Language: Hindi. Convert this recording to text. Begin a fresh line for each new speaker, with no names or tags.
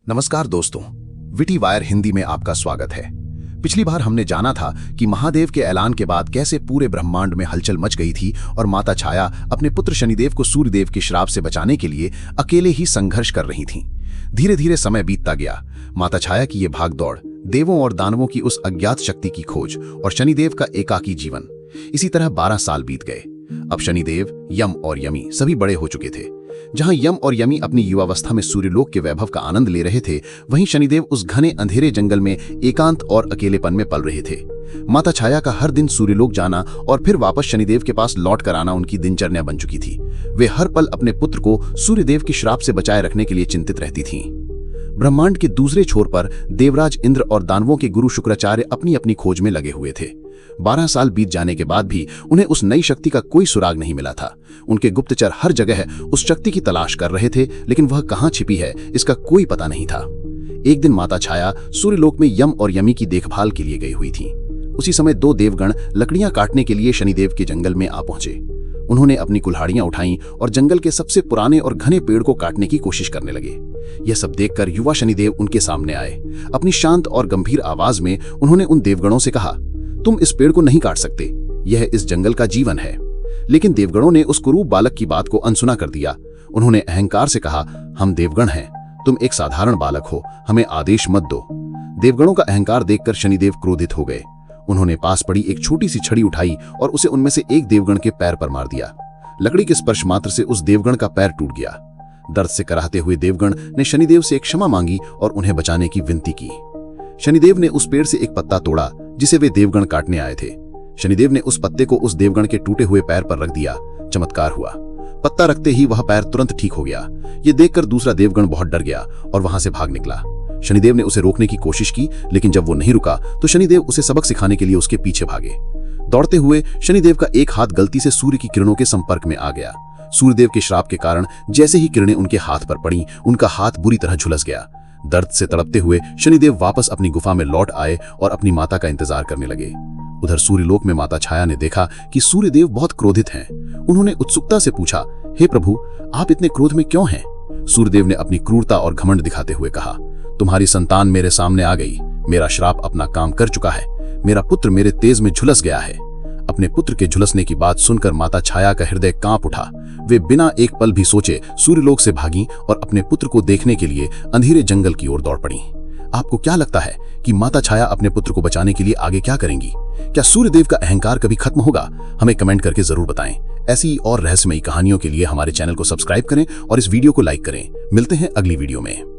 नमस्कार दोस्तों, विटी वायर हिंदी में आपका स्वागत है। पिछली बार हमने जाना था कि महादेव के ऐलान के बाद कैसे पूरे ब्रह्मांड में हलचल मच गई थी और माता छाया अपने पुत्र शनिदेव को सूर्यदेव के श्राप से बचाने के लिए अकेले ही संघर्ष कर रही थीं। धीरे धीरे समय बीतता गया। माता छाया की ये भागदौड़, देवों और दानवों की उस अज्ञात शक्ति की खोज और शनिदेव का एकाकी जीवन, इसी तरह 12 साल बीत गए। अब शनिदेव, यम और यमी सभी बड़े हो चुके थे। जहां यम और यमी अपनी युवावस्था में सूर्यलोक के वैभव का आनंद ले रहे थे, वहीं शनिदेव उस घने अंधेरे जंगल में एकांत और अकेलेपन में पल रहे थे। माता छाया का हर दिन सूर्यलोक जाना और फिर वापस शनिदेव के पास लौट कर आना उनकी दिनचर्या बन चुकी थी। वे हर पल अपने पुत्र को सूर्यदेव के श्राप से बचाए रखने के लिए चिंतित रहती थीं। ब्रह्मांड के दूसरे छोर पर देवराज इंद्र और दानवों के गुरु शुक्राचार्य अपनी अपनी खोज में लगे हुए थे। 12 साल बीत जाने के बाद भी उन्हें उस नई शक्ति का कोई सुराग नहीं मिला था। उनके गुप्तचर हर जगह उस शक्ति की तलाश कर रहे थे, लेकिन वह कहां छिपी है इसका कोई पता नहीं था। एक दिन माता छाया सूर्यलोक में यम और यमी की देखभाल के लिए गई हुई थी। उसी समय 2 देवगण लकड़ियां काटने के लिए शनिदेव के जंगल में आ पहुंचे। उन्होंने अपनी कुल्हाड़ियां उठाईं और जंगल के सबसे पुराने और घने पेड़ को काटने की कोशिश करने लगे। यह सब देखकर युवा शनिदेव उनके सामने आए। अपनी शांत और गंभीर आवाज में उन्होंने उन देवगणों से कहा, तुम इस पेड़ को नहीं काट सकते, यह इस जंगल का जीवन है। लेकिन देवगणों ने उस कुरूप बालक की बात को अनसुना कर दिया। उन्होंने अहंकार से कहा, हम देवगण हैं, तुम एक साधारण बालक हो, हमें आदेश मत दो। देवगणों का अहंकार देखकर शनिदेव क्रोधित हो गए। उन्होंने पास पड़ी एक छोटी सी छड़ी उठाई और उसे उनमें से एक देवगण के पैर पर मार दिया। लकड़ी के स्पर्श मात्र से उस देवगण का पैर टूट गया। दर्द से कराहते हुए देवगण ने शनिदेव से एक क्षमा मांगी और उन्हें बचाने की विनती की। शनिदेव ने उस पेड़ से एक पत्ता तोड़ा जिसे वे देवगण काटने आए थे। शनिदेव ने उस पत्ते को उस देवगण के टूटे हुए पैर पर रख दिया। चमत्कार हुआ, पत्ता रखते ही वह पैर तुरंत ठीक हो गया। ये देखकर दूसरा देवगण बहुत डर गया और वहां से भाग निकला। शनिदेव ने उसे रोकने की कोशिश की, लेकिन जब वो नहीं रुका तो शनिदेव उसे सबक सिखाने के लिए उसके पीछे भागे। दौड़ते हुए शनिदेव का एक हाथ गलती से सूर्य की किरणों के संपर्क में आ गया। सूर्यदेव के श्राप के कारण जैसे ही किरणें उनके हाथ पर पड़ी, उनका हाथ बुरी तरह झुलस गया। दर्द से तड़पते हुए शनिदेव वापस अपनी गुफा में लौट आए और अपनी माता का इंतजार करने लगे। उधर सूर्यलोक में माता छाया ने देखा कि सूर्यदेव बहुत क्रोधित हैं। उन्होंने उत्सुकता से पूछा, हे प्रभु, आप इतने क्रोध में क्यों हैं? सूर्यदेव ने अपनी क्रूरता और घमंड दिखाते हुए कहा, तुम्हारी संतान मेरे सामने आ गई, मेरा श्राप अपना काम कर चुका है, मेरा पुत्र मेरे तेज में झुलस गया है। अपने पुत्र के झुलसने की बात सुनकर माता छाया का हृदय कांप उठा। वे बिना एक पल भी सोचे सूर्यलोक से भागी और अपने पुत्र को देखने के लिए अंधेरे जंगल की ओर दौड़ पड़ी। आपको क्या लगता है कि माता छाया अपने पुत्र को बचाने के लिए आगे क्या करेंगी? क्या सूर्यदेव का अहंकार कभी खत्म होगा? हमें कमेंट करके जरूर बताएं। ऐसी और रहस्यमयी कहानियों के लिए हमारे चैनल को सब्सक्राइब करें और इस वीडियो को लाइक करें। मिलते हैं अगली वीडियो में।